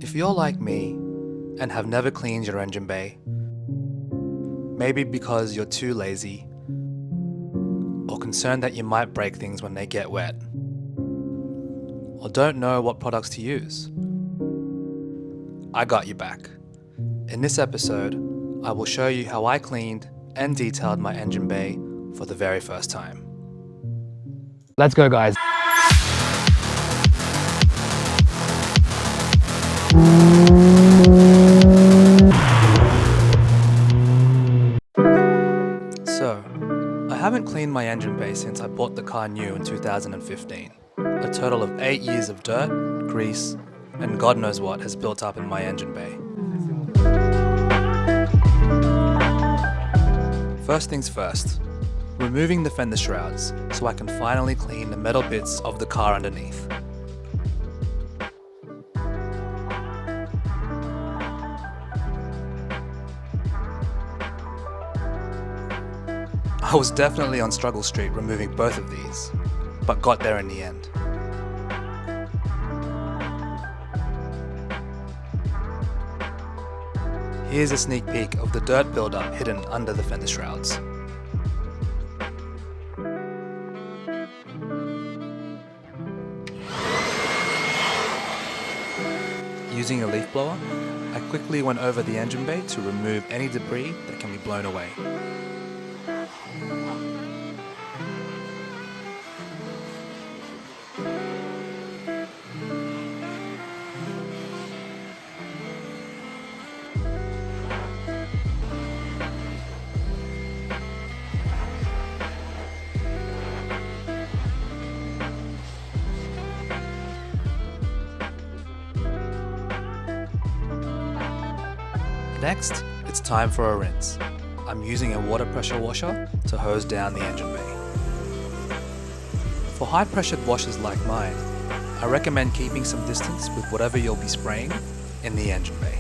If you're like me and have never cleaned your engine bay, maybe because you're too lazy or concerned that you might break things when they get wet, or don't know what products to use, I got you back. In this episode, I will show you how I cleaned and detailed my engine bay for the very first time. Let's go, guys. So, I haven't cleaned my engine bay since I bought the car new in 2015. A total of 8 years of dirt, grease, and God knows what has built up in my engine bay. First things first, removing the fender shrouds so I can finally clean the metal bits of the car underneath. I was definitely on struggle street removing both of these, but got there in the end. Here's a sneak peek of the dirt buildup hidden under the fender shrouds. Using a leaf blower, I quickly went over the engine bay to remove any debris that can be blown away. Next, it's time for a rinse. I'm using a water pressure washer to hose down the engine bay. For high pressured washers like mine, I recommend keeping some distance with whatever you'll be spraying in the engine bay.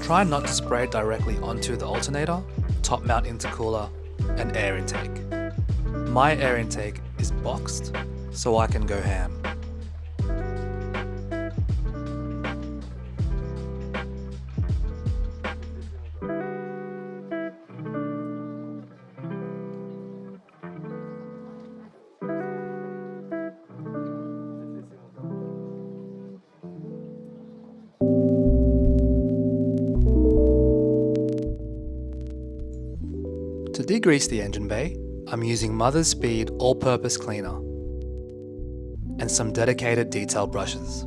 Try not to spray directly onto the alternator, top mount intercooler, and air intake. My air intake is boxed, so I can go ham. To degrease the engine bay, I'm using Mother's Speed all-purpose cleaner and some dedicated detail brushes.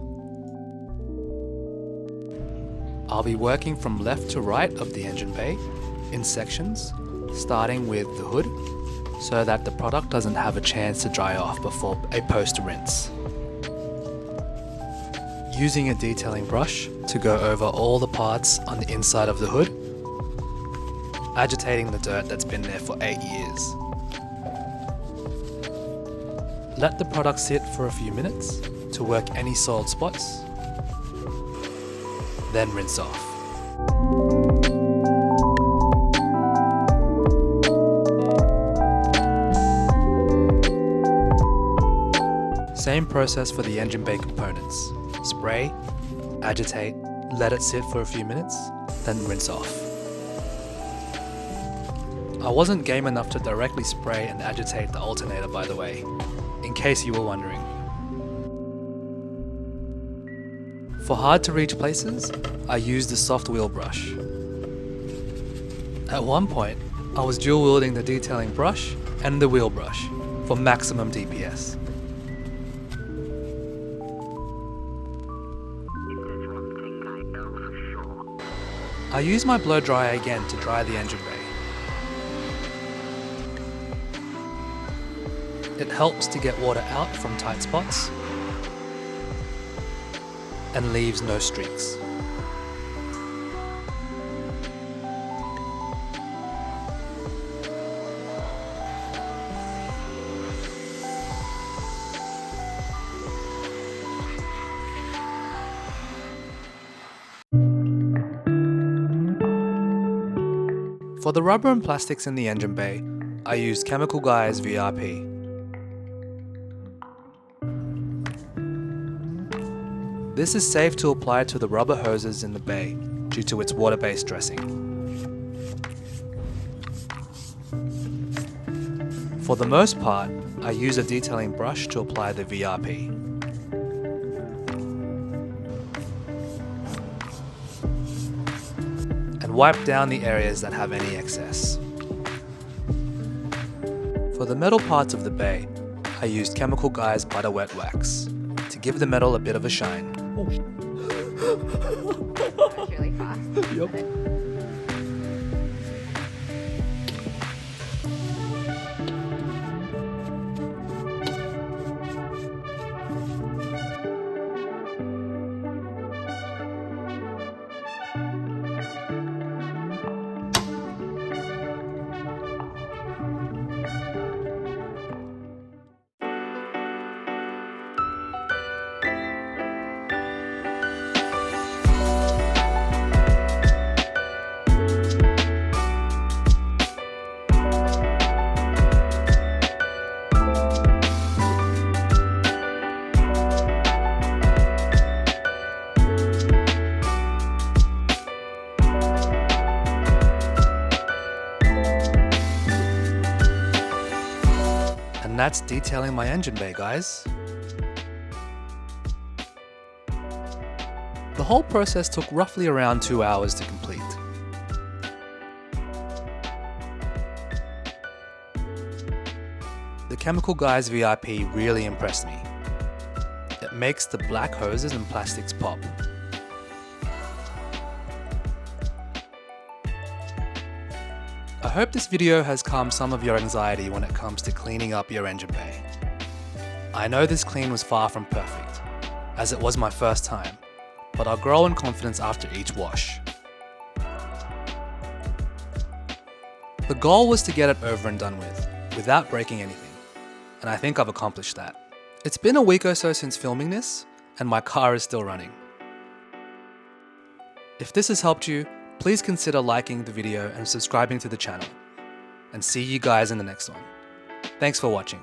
I'll be working from left to right of the engine bay in sections, starting with the hood so that the product doesn't have a chance to dry off before a post-rinse. Using a detailing brush to go over all the parts on the inside of the hood, agitating the dirt that's been there for 8 years. Let the product sit for a few minutes to work any soiled spots, then rinse off. Same process for the engine bay components. Spray, agitate, let it sit for a few minutes, then rinse off. I wasn't game enough to directly spray and agitate the alternator, by the way, in case you were wondering. For hard to reach places, I used the soft wheel brush. At one point, I was dual wielding the detailing brush and the wheel brush for maximum DPS. I used my blow dryer again to dry the engine bay. It helps to get water out from tight spots and leaves no streaks. For the rubber and plastics in the engine bay, I used Chemical Guys VRP. This is safe to apply to the rubber hoses in the bay due to its water-based dressing. For the most part, I use a detailing brush to apply the VRP. And wipe down the areas that have any excess. For the metal parts of the bay, I used Chemical Guys Butter Wet Wax to give the metal a bit of a shine. That's really fast. Yep. And that's detailing my engine bay, guys. The whole process took roughly around 2 hours to complete. The Chemical Guys VRP really impressed me. It makes the black hoses and plastics pop. I hope this video has calmed some of your anxiety when it comes to cleaning up your engine bay. I know this clean was far from perfect, as it was my first time, but I'll grow in confidence after each wash. The goal was to get it over and done with, without breaking anything, and I think I've accomplished that. It's been a week or so since filming this, and my car is still running. If this has helped you, please consider liking the video and subscribing to the channel. And see you guys in the next one. Thanks for watching.